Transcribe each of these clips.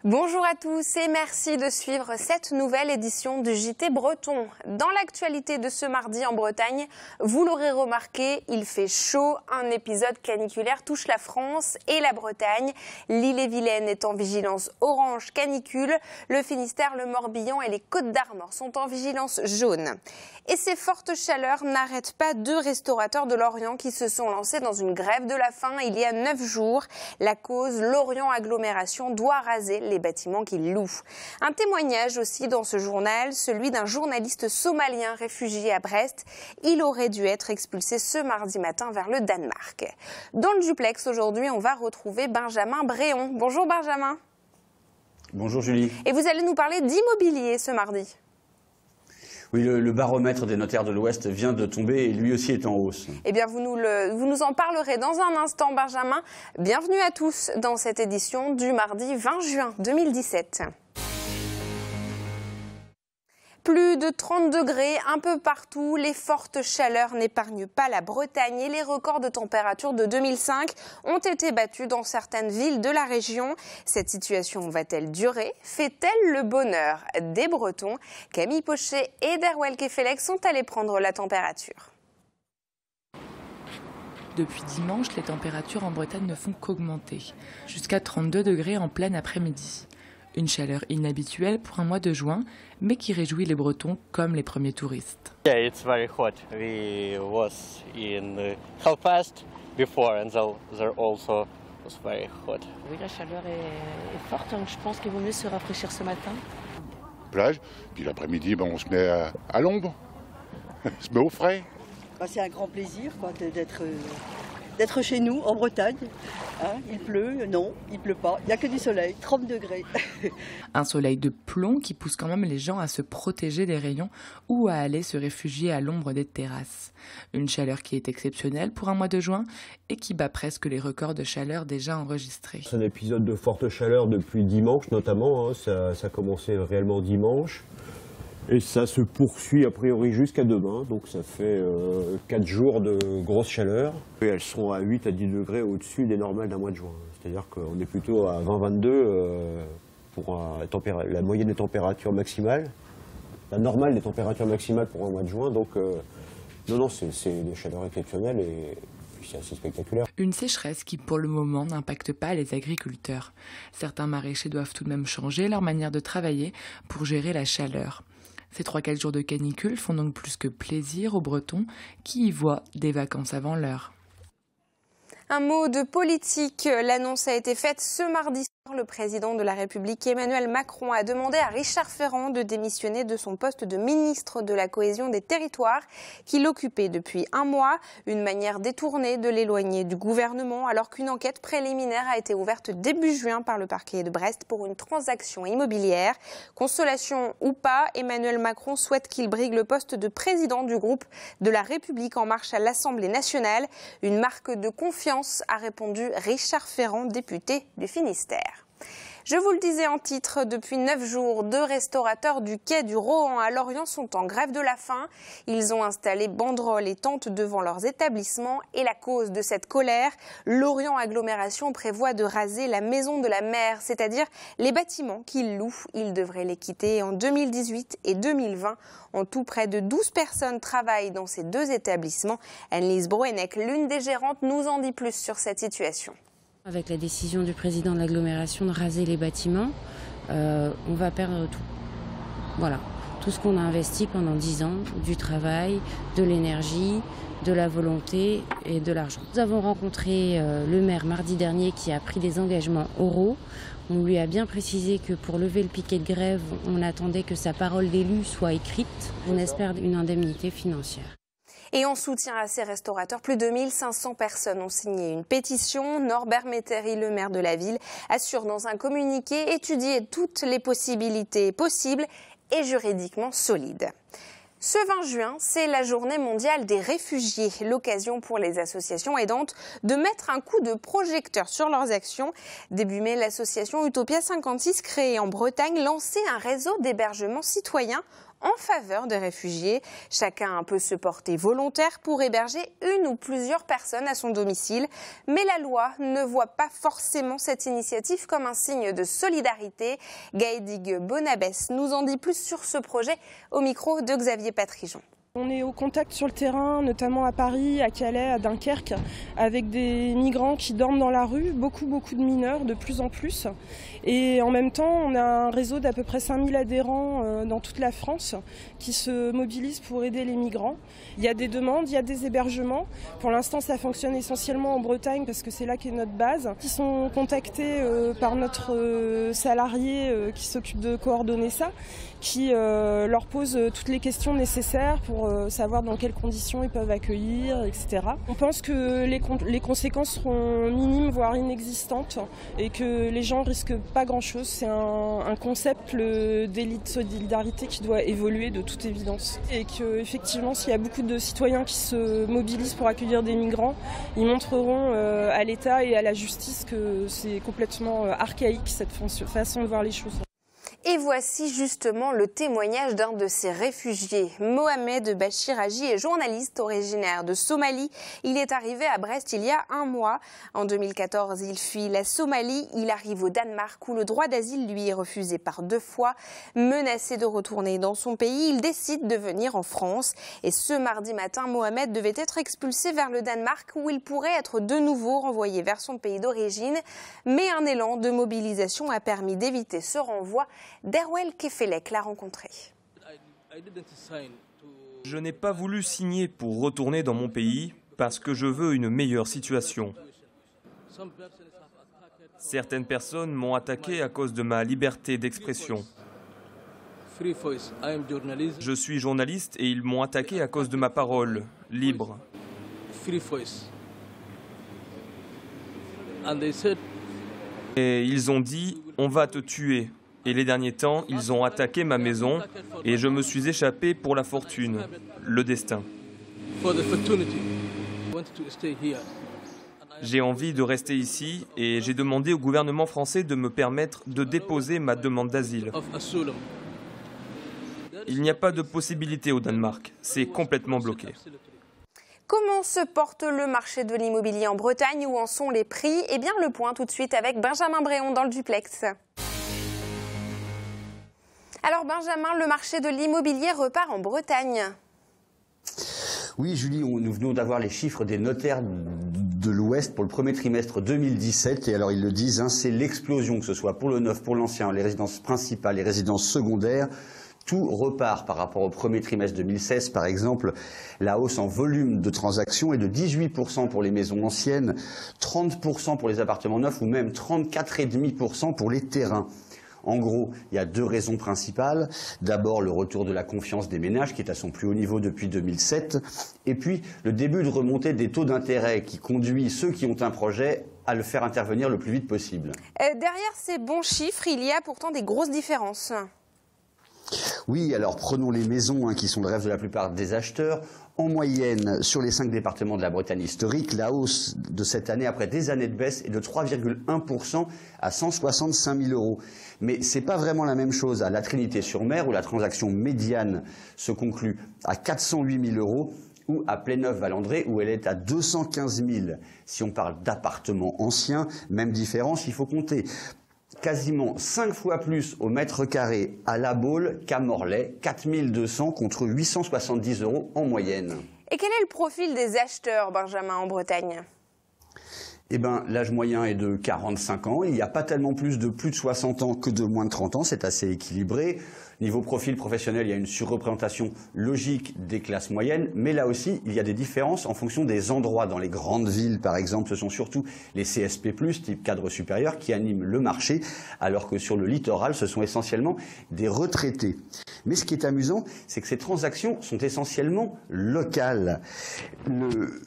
Bonjour à tous et merci de suivre cette nouvelle édition du JT Breton. Dans l'actualité de ce mardi en Bretagne, vous l'aurez remarqué, il fait chaud. Un épisode caniculaire touche la France et la Bretagne. L'Ille-et-Vilaine est en vigilance orange canicule. Le Finistère, le Morbihan et les Côtes-d'Armor sont en vigilance jaune. Et ces fortes chaleurs n'arrêtent pas deux restaurateurs de Lorient qui se sont lancés dans une grève de la faim il y a 9 jours. La cause, Lorient Agglomération doit raser les bâtiments qu'il loue. Un témoignage aussi dans ce journal, celui d'un journaliste somalien réfugié à Brest. Il aurait dû être expulsé ce mardi matin vers le Danemark. Dans le duplex aujourd'hui, on va retrouver Benjamin Bréon. Bonjour Benjamin. Bonjour Julie. Et vous allez nous parler d'immobilier ce mardi. Oui, le baromètre des notaires de l'Ouest vient de tomber et lui aussi est en hausse. Eh bien, vous nous en parlerez dans un instant, Benjamin. Bienvenue à tous dans cette édition du mardi 20 juin 2017. Plus de 30 degrés un peu partout, les fortes chaleurs n'épargnent pas la Bretagne et les records de température de 2005 ont été battus dans certaines villes de la région. Cette situation va-t-elle durer? Fait-elle le bonheur des Bretons? Camille Pochet et Derwel Kefelec sont allés prendre la température. Depuis dimanche, les températures en Bretagne ne font qu'augmenter, jusqu'à 32 degrés en plein après-midi. Une chaleur inhabituelle pour un mois de juin, mais qui réjouit les Bretons comme les premiers touristes. Yeah, it's very hot. We was in Belfast before, and there also was very hot. Oui, la chaleur est forte, donc je pense qu'il vaut mieux se rafraîchir ce matin. Plage, puis l'après-midi, on se met à l'ombre, on se met au frais. C'est un grand plaisir d'être chez nous, en Bretagne. Il pleut, non, il pleut pas, il n'y a que du soleil, 30 degrés. Un soleil de plomb qui pousse quand même les gens à se protéger des rayons ou à aller se réfugier à l'ombre des terrasses. Une chaleur qui est exceptionnelle pour un mois de juin et qui bat presque les records de chaleur déjà enregistrés. C'est un épisode de forte chaleur depuis dimanche notamment, ça a commencé réellement dimanche. Et ça se poursuit a priori jusqu'à demain, donc ça fait 4 jours de grosse chaleur. Et elles sont à 8 à 10 degrés au-dessus des normales d'un mois de juin. C'est-à-dire qu'on est plutôt à 20-22 pour la moyenne des températures maximales, la normale des températures maximales pour un mois de juin. Donc non, c'est des chaleurs exceptionnelles et c'est assez spectaculaire. Une sécheresse qui pour le moment n'impacte pas les agriculteurs. Certains maraîchers doivent tout de même changer leur manière de travailler pour gérer la chaleur. Ces 3-4 jours de canicule font donc plus que plaisir aux Bretons qui y voient des vacances avant l'heure. Un mot de politique. L'annonce a été faite ce mardi soir. Le président de la République, Emmanuel Macron, a demandé à Richard Ferrand de démissionner de son poste de ministre de la Cohésion des Territoires qu'il occupait depuis un mois. Une manière détournée de l'éloigner du gouvernement alors qu'une enquête préliminaire a été ouverte début juin par le parquet de Brest pour une transaction immobilière. Consolation ou pas, Emmanuel Macron souhaite qu'il brigue le poste de président du groupe de la République en marche à l'Assemblée nationale. Une marque de confiance, a répondu Richard Ferrand, député du Finistère. Je vous le disais en titre, depuis 9 jours, 2 restaurateurs du quai du Rohan à Lorient sont en grève de la faim. Ils ont installé banderoles et tentes devant leurs établissements et la cause de cette colère, Lorient Agglomération prévoit de raser la maison de la mer, c'est-à-dire les bâtiments qu'ils louent. Ils devraient les quitter en 2018 et 2020. En tout, près de 12 personnes travaillent dans ces 2 établissements. Anne-Lise Broenec, l'une des gérantes, nous en dit plus sur cette situation. Avec la décision du président de l'agglomération de raser les bâtiments, on va perdre tout. Voilà, tout ce qu'on a investi pendant 10 ans, du travail, de l'énergie, de la volonté et de l'argent. Nous avons rencontré le maire mardi dernier qui a pris des engagements oraux. On lui a bien précisé que pour lever le piquet de grève, on attendait que sa parole d'élu soit écrite. On espère une indemnité financière. Et en soutien à ces restaurateurs, plus de 1500 personnes ont signé une pétition. Norbert Métairie, le maire de la ville, assure dans un communiqué étudier toutes les possibilités possibles et juridiquement solides. Ce 20 juin, c'est la journée mondiale des réfugiés, l'occasion pour les associations aidantes de mettre un coup de projecteur sur leurs actions. Début mai, l'association Utopia 56, créée en Bretagne, lançait un réseau d'hébergement citoyen en faveur des réfugiés. Chacun peut se porter volontaire pour héberger une ou plusieurs personnes à son domicile. Mais la loi ne voit pas forcément cette initiative comme un signe de solidarité. Gaëdig Bonabès nous en dit plus sur ce projet au micro de Xavier Patrijon. On est au contact sur le terrain, notamment à Paris, à Calais, à Dunkerque, avec des migrants qui dorment dans la rue, beaucoup de mineurs, de plus en plus. Et en même temps, on a un réseau d'à peu près 5000 adhérents dans toute la France qui se mobilisent pour aider les migrants. Il y a des demandes, il y a des hébergements. Pour l'instant, ça fonctionne essentiellement en Bretagne parce que c'est là qu'est notre base. Ils sont contactés par notre salarié qui s'occupe de coordonner ça, qui leur pose toutes les questions nécessaires pour savoir dans quelles conditions ils peuvent accueillir, etc. On pense que les conséquences seront minimes, voire inexistantes, et que les gens risquent pas grand-chose. C'est un concept, le délit de solidarité, qui doit évoluer de toute évidence. Et qu'effectivement, s'il y a beaucoup de citoyens qui se mobilisent pour accueillir des migrants, ils montreront à l'État et à la justice que c'est complètement archaïque cette façon de voir les choses. Et voici justement le témoignage d'un de ces réfugiés. Mohamed Bachir Haji est journaliste originaire de Somalie. Il est arrivé à Brest il y a un mois. En 2014, il fuit la Somalie. Il arrive au Danemark où le droit d'asile lui est refusé par 2 fois. Menacé de retourner dans son pays, il décide de venir en France. Et ce mardi matin, Mohamed devait être expulsé vers le Danemark où il pourrait être de nouveau renvoyé vers son pays d'origine. Mais un élan de mobilisation a permis d'éviter ce renvoi. Derwel Kefelec l'a rencontré. Je n'ai pas voulu signer pour retourner dans mon pays parce que je veux une meilleure situation. Certaines personnes m'ont attaqué à cause de ma liberté d'expression. Je suis journaliste et ils m'ont attaqué à cause de ma parole libre. Et ils ont dit « on va te tuer ». Et les derniers temps, ils ont attaqué ma maison et je me suis échappé pour la fortune, le destin. J'ai envie de rester ici et j'ai demandé au gouvernement français de me permettre de déposer ma demande d'asile. Il n'y a pas de possibilité au Danemark, c'est complètement bloqué. Comment se porte le marché de l'immobilier en Bretagne? Où en sont les prix? Eh bien, le point tout de suite avec Benjamin Bréon dans le duplex. Alors Benjamin, le marché de l'immobilier repart en Bretagne. Oui Julie, nous venons d'avoir les chiffres des notaires de l'Ouest pour le premier trimestre 2017. Et alors ils le disent, c'est l'explosion, que ce soit pour le neuf, pour l'ancien, les résidences principales, les résidences secondaires. Tout repart par rapport au premier trimestre 2016. Par exemple, la hausse en volume de transactions est de 18% pour les maisons anciennes, 30% pour les appartements neufs ou même 34,5% pour les terrains. En gros, il y a 2 raisons principales. D'abord, le retour de la confiance des ménages qui est à son plus haut niveau depuis 2007. Et puis, le début de remontée des taux d'intérêt qui conduit ceux qui ont un projet à le faire intervenir le plus vite possible. Derrière ces bons chiffres, il y a pourtant des grosses différences. Oui, alors prenons les maisons qui sont le rêve de la plupart des acheteurs. En moyenne, sur les 5 départements de la Bretagne historique, la hausse de cette année, après des années de baisse, est de 3,1% à 165 000 €. Mais ce n'est pas vraiment la même chose à la Trinité-sur-Mer, où la transaction médiane se conclut à 408 000 €, ou à Pléneuf-Valandré, où elle est à 215 000. Si on parle d'appartements anciens, même différence, il faut compter quasiment 5 fois plus au mètre carré à La Baule qu'à Morlaix, 4 200 contre 870 € en moyenne. Et quel est le profil des acheteurs, Benjamin, en Bretagne? Eh bien, l'âge moyen est de 45 ans. Il n'y a pas tellement plus de 60 ans que de moins de 30 ans. C'est assez équilibré. Niveau profil professionnel, il y a une surreprésentation logique des classes moyennes. Mais là aussi, il y a des différences en fonction des endroits. Dans les grandes villes, par exemple, ce sont surtout les CSP+, type cadre supérieur, qui animent le marché. Alors que sur le littoral, ce sont essentiellement des retraités. Mais ce qui est amusant, c'est que ces transactions sont essentiellement locales.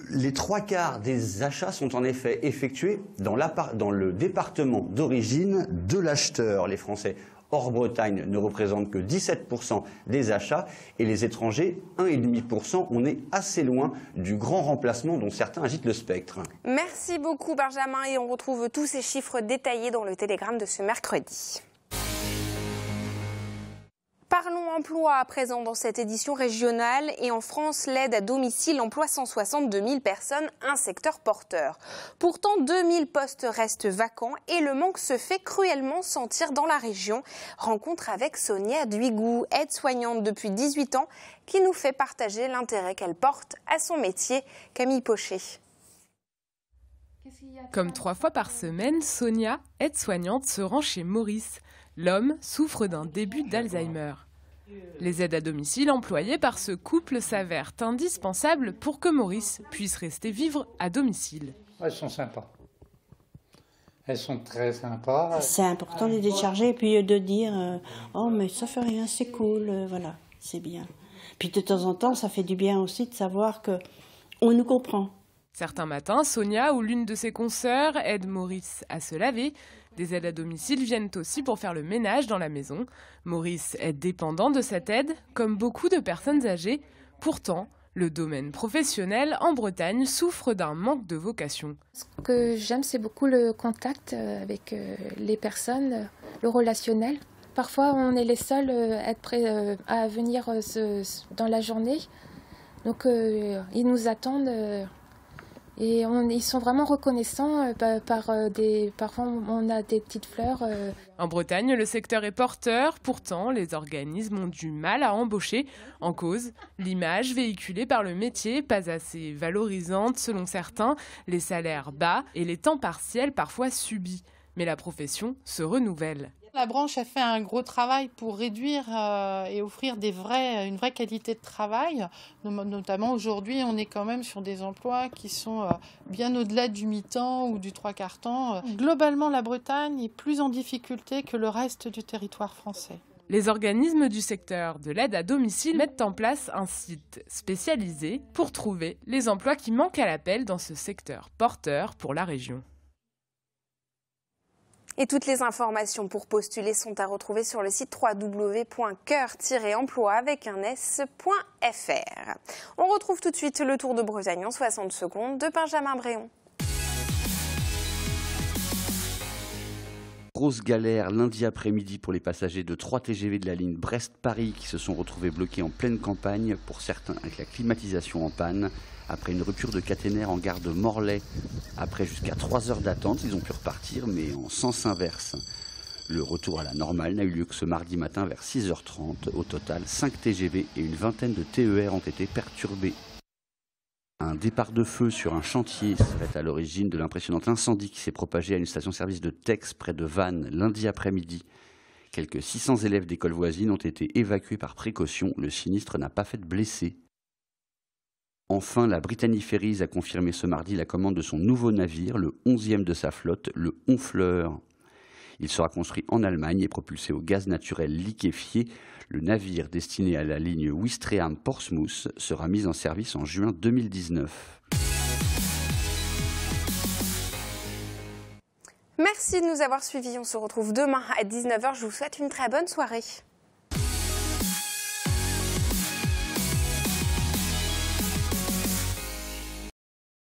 Les 3/4 des achats sont en effet effectués dans le département d'origine de l'acheteur. Les Français hors Bretagne ne représentent que 17% des achats et les étrangers 1,5%. On est assez loin du grand remplacement dont certains agitent le spectre. Merci beaucoup Benjamin et on retrouve tous ces chiffres détaillés dans le télégramme de ce mercredi. Parlons emploi à présent dans cette édition régionale. Et en France, l'aide à domicile emploie 162 000 personnes, un secteur porteur. Pourtant, 2000 postes restent vacants et le manque se fait cruellement sentir dans la région. Rencontre avec Sonia Duigou, aide-soignante depuis 18 ans, qui nous fait partager l'intérêt qu'elle porte à son métier. Camille Pochet. Comme 3 fois par semaine, Sonia, aide-soignante, se rend chez Maurice. L'homme souffre d'un début d'Alzheimer. Les aides à domicile employées par ce couple s'avèrent indispensables pour que Maurice puisse rester vivre à domicile. Elles sont sympas. Elles sont très sympas. C'est important de les décharger et puis de dire oh mais ça fait rien, c'est cool, voilà, c'est bien. Puis de temps en temps, ça fait du bien aussi de savoir qu'on nous comprend. Certains matins, Sonia ou l'une de ses consoeurs aide Maurice à se laver. Des aides à domicile viennent aussi pour faire le ménage dans la maison. Maurice est dépendant de cette aide, comme beaucoup de personnes âgées. Pourtant, le domaine professionnel en Bretagne souffre d'un manque de vocation. Ce que j'aime, c'est beaucoup le contact avec les personnes, le relationnel. Parfois, on est les seuls à être prêts à venir dans la journée. Donc, ils nous attendent. Et ils sont vraiment reconnaissants parfois on a des petites fleurs. En Bretagne, le secteur est porteur. Pourtant, les organismes ont du mal à embaucher. En cause, l'image véhiculée par le métier, pas assez valorisante selon certains, les salaires bas et les temps partiels parfois subis. Mais la profession se renouvelle. La branche a fait un gros travail pour réduire et offrir une vraie qualité de travail. Notamment aujourd'hui, on est quand même sur des emplois qui sont bien au-delà du mi-temps ou du 3/4 temps. Globalement, la Bretagne est plus en difficulté que le reste du territoire français. Les organismes du secteur de l'aide à domicile mettent en place un site spécialisé pour trouver les emplois qui manquent à l'appel dans ce secteur porteur pour la région. Et toutes les informations pour postuler sont à retrouver sur le site www.coeur-emploi.fr. On retrouve tout de suite le Tour de Bretagne en 60 secondes de Benjamin Bréon. Grosse galère lundi après-midi pour les passagers de 3 TGV de la ligne Brest-Paris qui se sont retrouvés bloqués en pleine campagne, pour certains avec la climatisation en panne. Après une rupture de caténaire en gare de Morlaix, après jusqu'à 3 heures d'attente, ils ont pu repartir, mais en sens inverse. Le retour à la normale n'a eu lieu que ce mardi matin vers 6h30. Au total, 5 TGV et une vingtaine de TER ont été perturbés. Un départ de feu sur un chantier serait à l'origine de l'impressionnant incendie qui s'est propagé à une station-service de Tex près de Vannes lundi après-midi. Quelques 600 élèves d'écoles voisines ont été évacués par précaution. Le sinistre n'a pas fait de blessés. Enfin, la Brittany Ferries a confirmé ce mardi la commande de son nouveau navire, le 11e de sa flotte, le Honfleur. Il sera construit en Allemagne et propulsé au gaz naturel liquéfié. Le navire destiné à la ligne Ouistreham-Portsmouth sera mis en service en juin 2019. Merci de nous avoir suivis. On se retrouve demain à 19h. Je vous souhaite une très bonne soirée.